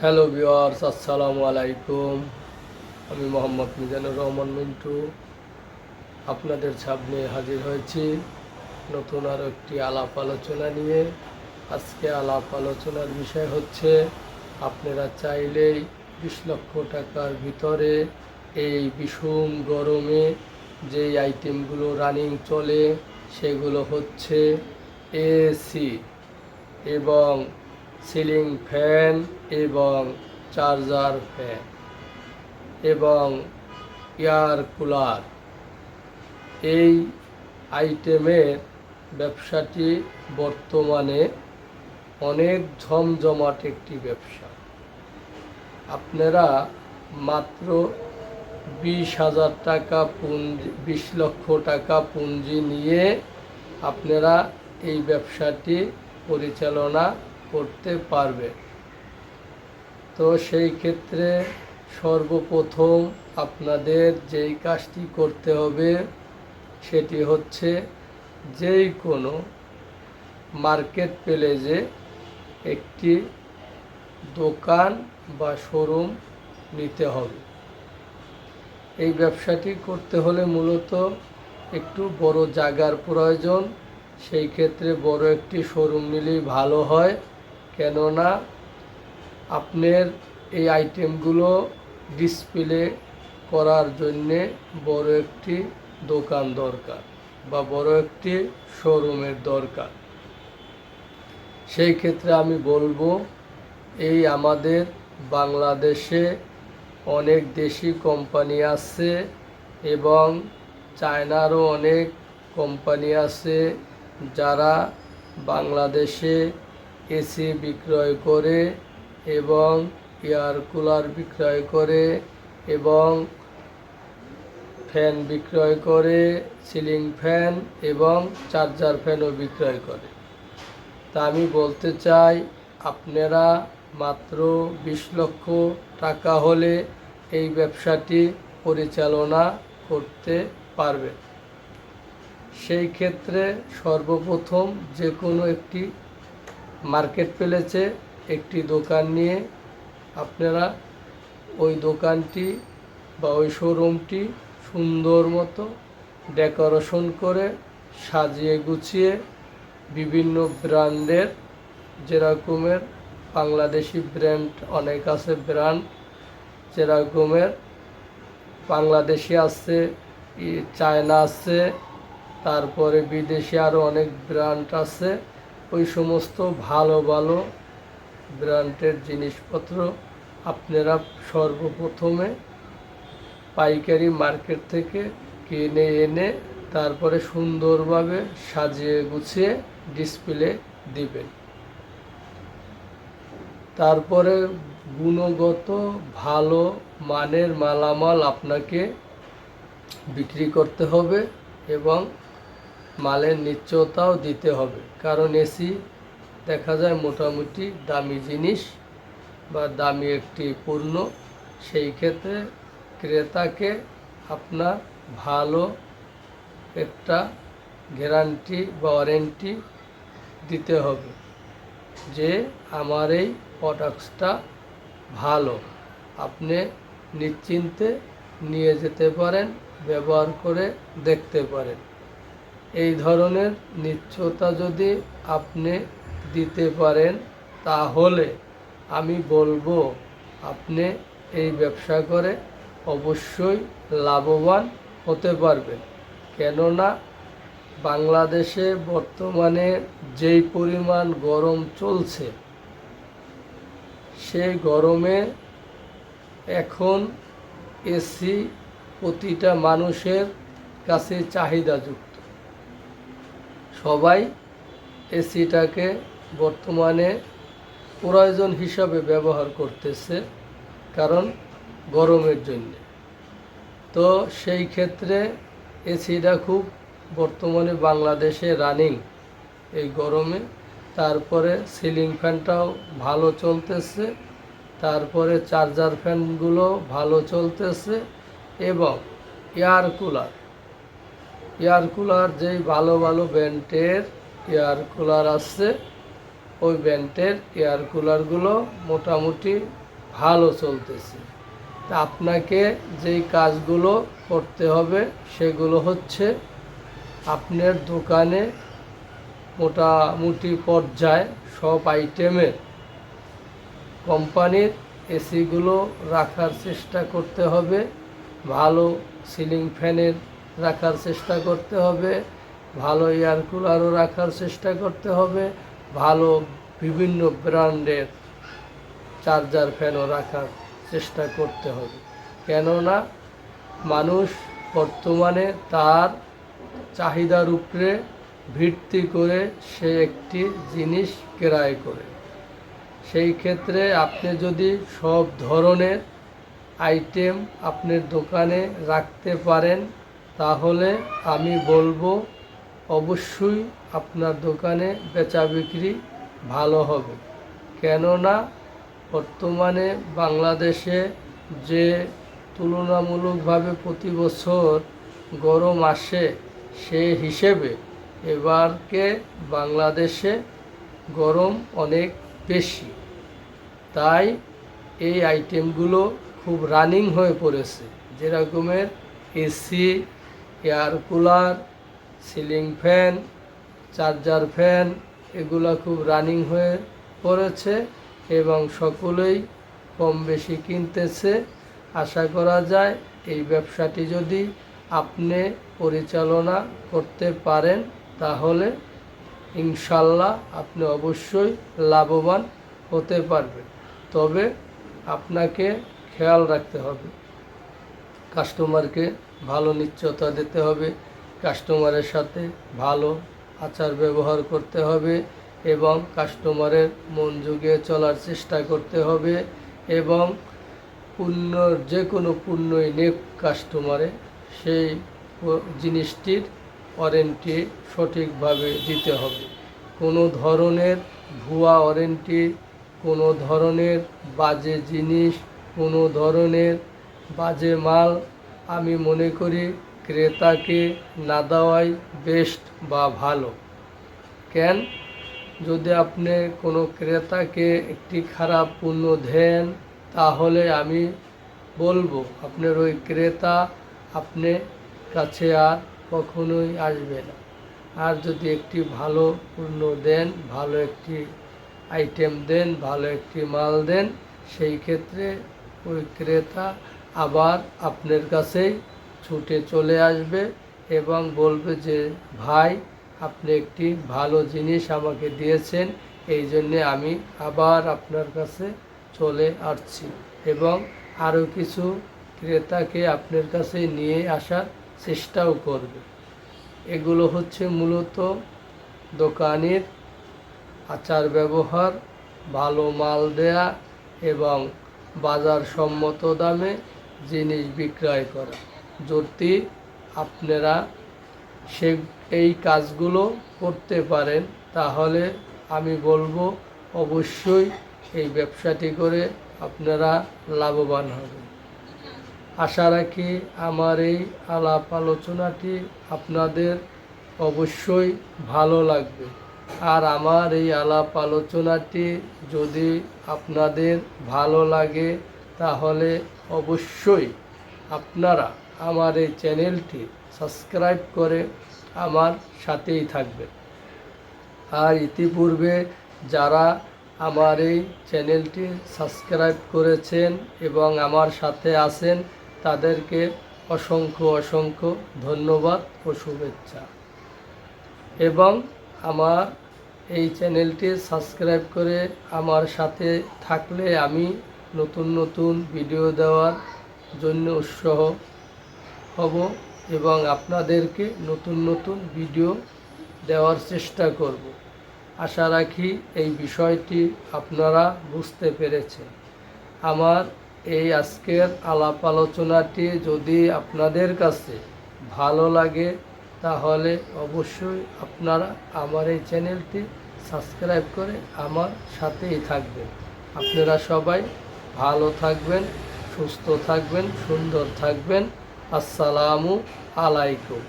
Hello viewers, আসসালামু আলাইকুম। আমি মোহাম্মদ মিজানুর রহমান মিন্টু আপনাদের সামনে হাজির হয়েছি নতুন আরও একটি আলাপ আলোচনা নিয়ে। আজকে আলাপ আলোচনার বিষয় হচ্ছে, আপনারা চাইলেই 20 লক্ষ টাকার ভিতরে এই বিষুম গরমে যেই আইটেমগুলো রানিং চলে সেগুলো হচ্ছে এসি এবং সিলিং ফ্যান এবং চার্জার ফ্যান এবং এয়ার কুলার। এই আইটেমের ব্যবসাটি বর্তমানে অনেক জমজমাট একটি ব্যবসা। আপনারা মাত্র 20,000 টাকা পুঁজি, 20 লক্ষ টাকা পুঁজি নিয়ে আপনারা এই ব্যবসাটি পরিচালনা করতে পারবে। তো সেই ক্ষেত্রে সর্বপ্রথম আপনাদের যেই কাজটি করতে হবে সেটি হচ্ছে, যেই কোনো মার্কেট প্লেসে একটি দোকান বা শোরুম নিতে হবে। এই ব্যবসাটি করতে হলে মূলত একটু বড় জায়গার প্রয়োজন। সেই ক্ষেত্রে বড় একটি শোরুম নিলেই ভালো হয়, কেননা আপনার এই আইটেমগুলো ডিসপ্লে করার জন্যে বড় একটি দোকান দরকার বা বড় একটি শোরুমের দরকার। সেই ক্ষেত্রে আমি বলবো, এই আমাদের বাংলাদেশে অনেক দেশি কোম্পানি আছে এবং চায়নারও অনেক কোম্পানি আছে যারা বাংলাদেশে এসি বিক্রয় করে এবং এয়ার কুলার বিক্রয় করে এবং ফ্যান বিক্রয় করে, সিলিং ফ্যান এবং চার্জার ফ্যানও বিক্রয় করে। তা আমি বলতে চাই, আপনারা মাত্র 20 লক্ষ টাকা হলে এই ব্যবসাটি পরিচালনা করতে পারবেন। সেই ক্ষেত্রে সর্বপ্রথম যে কোনো একটি মার্কেট প্লেসে একটি দোকান নিয়ে আপনারা ওই দোকানটি বা ওই শোরুমটি সুন্দর মতো ডেকোরেশন করে সাজিয়ে গুছিয়ে বিভিন্ন ব্র্যান্ডের, যেরকমের বাংলাদেশি ব্র্যান্ড অনেক আছে, ব্র্যান্ড যেরকমের বাংলাদেশি আছে, চায়না আছে, তারপরে বিদেশি আরও অনেক ব্র্যান্ড আছে। ওই সমস্ত ভালো ভালো ব্র্যান্ডের জিনিসপত্র আপনারা সর্বপ্রথমে পাইকারি মার্কেট থেকে কিনে এনে তারপরে সুন্দরভাবে সাজিয়ে গুছিয়ে ডিসপ্লে দিবেন। তারপরে গুণগত ভালো মানের মালামাল আপনাকে বিক্রি করতে হবে এবং মালের নিশ্চয়তাও দিতে হবে, কারণ এসি দেখা যায় মোটামুটি দামি জিনিস বা দামি একটি পণ্য। সেই ক্ষেত্রে ক্রেতাকে আপনার ভালো একটা গ্যারান্টি বা ওয়ারেন্টি দিতে হবে যে আমার এই প্রোডাক্টসটা ভালো, আপনি নিশ্চিন্তে নিয়ে যেতে পারেন, ব্যবহার করে দেখতে পারেন। এই ধরনের নিশ্চয়তা যদি আপনি দিতে পারেন তাহলে আমি বলবো আপনি এই ব্যবসা করে অবশ্যই লাভবান হতে পারবেন। কেননা বাংলাদেশে বর্তমানে যেই পরিমাণ গরম চলছে, সেই গরমে এখন এসি প্রতিটা মানুষের কাছে চাহিদাযুক্ত। সবাই এসিটাকে বর্তমানে প্রয়োজন হিসাবে ব্যবহার করতেছে, কারণ গরমের জন্য। তো সেই ক্ষেত্রে এসিটা খুব বর্তমানে বাংলাদেশে রানিং এই গরমে। তারপরে সিলিং ফ্যানটাও ভালো চলতেছে, তারপরে চার্জার ফ্যানগুলো ভালো চলতেছে এবং এয়ার কুলার যেই ভালো ভালো ব্র্যান্ডের এয়ার কুলার আছে, ওই ব্র্যান্ডের এয়ার কুলারগুলো মোটামুটি ভালো চলতেছে। তা আপনাকে যেই কাজগুলো করতে হবে সেগুলো হচ্ছে আপনার দোকানে মোটামুটি পর্যায়ে সব আইটেমের কোম্পানির এসিগুলো রাখার চেষ্টা করতে হবে, ভালো সিলিং ফ্যানের রাখার চেষ্টা করতে হবে, ভালো এয়ার কুলারও রাখার চেষ্টা করতে হবে, ভালো বিভিন্ন ব্র্যান্ডের চার্জার ফ্যানও রাখার চেষ্টা করতে হবে। কেননা মানুষ বর্তমানে তার চাহিদার উপরে ভিত্তি করে সে একটি জিনিস ক্রয় করে। সেই ক্ষেত্রে আপনি যদি সব ধরনের আইটেম আপনার দোকানে রাখতে পারেন তাহলে আমি বলবো অবশ্যই আপনার দোকানে বেচা বিক্রি ভালো হবে। কেননা বর্তমানে বাংলাদেশে যে তুলনামূলকভাবে প্রতি বছর গরম আসে সে হিসেবে এবারকে বাংলাদেশে গরম অনেক বেশি, তাই এই আইটেমগুলো খুব রানিং হয়ে পড়েছে। যেরকমের AC, air cooler, ceiling fan, charger fan এগুলো খুব রানিং হয়ে পড়েছে এবং সকলেই কম বেশি কিনতেছে। আশা করা যায় এই ব্যবসাটি যদি আপনি পরিচালনা করতে পারেন তাহলে ইনশাল্লাহ আপনি অবশ্যই লাভবান হতে পারবেন। তবে আপনাকে খেয়াল রাখতে হবে, কাস্টমারকে ভালো নিশ্চয়তা দিতে হবে, কাস্টমারের সাথে ভালো আচার ব্যবহার করতে হবে এবং কাস্টমারের মন জুগিয়ে চলার চেষ্টা করতে হবে এবং যে কোনো পণ্যই নেক কাস্টমারে সেই জিনিসটির ওয়ারেন্টি সঠিকভাবে দিতে হবে। কোনো ধরনের ভুয়া ওয়ারেন্টি, কোনো ধরনের বাজে জিনিস, কোনো ধরনের বাজে মাল আমি মনে করি ক্রেতাকে না দেওয়াই বেস্ট বা ভালো। কেন, যদি আপনি কোনো ক্রেতাকে একটি খারাপ পণ্য দেন তাহলে আমি বলবো আপনার ওই ক্রেতা আপনার কাছে আর কখনোই আসবে না। আর যদি একটি ভালো পণ্য দেন, ভালো একটি আইটেম দেন, ভালো একটি মাল দেন, সেই ক্ষেত্রে ওই ক্রেতা আবার আপনার কাছেই ছুটে চলে আসবে এবং বলবে যে ভাই আপনি একটি ভালো জিনিস আমাকে দিয়েছেন, এই জন্যে আমি আবার আপনার কাছে চলে আসছি এবং আরও কিছু ক্রেতাকে আপনার কাছে নিয়ে আসার চেষ্টাও করবে। এগুলো হচ্ছে মূলত দোকানের আচার ব্যবহার, ভালো মাল দেয়া এবং বাজার সম্মত দামে জিনিস বিক্রয় করা। যদি আপনারা এই কাজগুলো করতে পারেন তাহলে আমি বলবো অবশ্যই এই ব্যবসাটি করে আপনারা লাভবান হবেন। আশা রাখি আমার এই আলাপ আলোচনাটি আপনাদের অবশ্যই ভালো লাগবে। আর আমার এই আলাপ আলোচনাটি যদি আপনাদের ভালো লাগে তাহলে অবশ্যই আপনারা আমার এই চ্যানেলটি সাবস্ক্রাইব করে আমার সাথেই থাকবেন। আর ইতিপূর্বে যারা আমার এই চ্যানেলটি সাবস্ক্রাইব করেছেন এবং আমার সাথে আছেন তাদেরকে অসংখ্য অসংখ্য ধন্যবাদ ও শুভেচ্ছা। এবং আমার এই চ্যানেলটি সাবস্ক্রাইব করে আমার সাথে থাকলে আমি নতুন নতুন ভিডিও দেওয়ার জন্য উৎসাহ হব এবং আপনাদেরকে নতুন নতুন ভিডিও দেওয়ার চেষ্টা করব। আশা রাখি এই বিষয়টি আপনারা বুঝতে পেরেছেন। আমার এই আজকের আলাপ আলোচনাটি যদি আপনাদের কাছে ভালো লাগে তাহলে অবশ্যই আপনারা আমার এই চ্যানেলটি সাবস্ক্রাইব করে আমার সাথেই থাকবেন। আপনারা সবাই ভালো থাকবেন, সুস্থ থাকবেন, সুন্দর থাকবেন। আসসালামু আলাইকুম।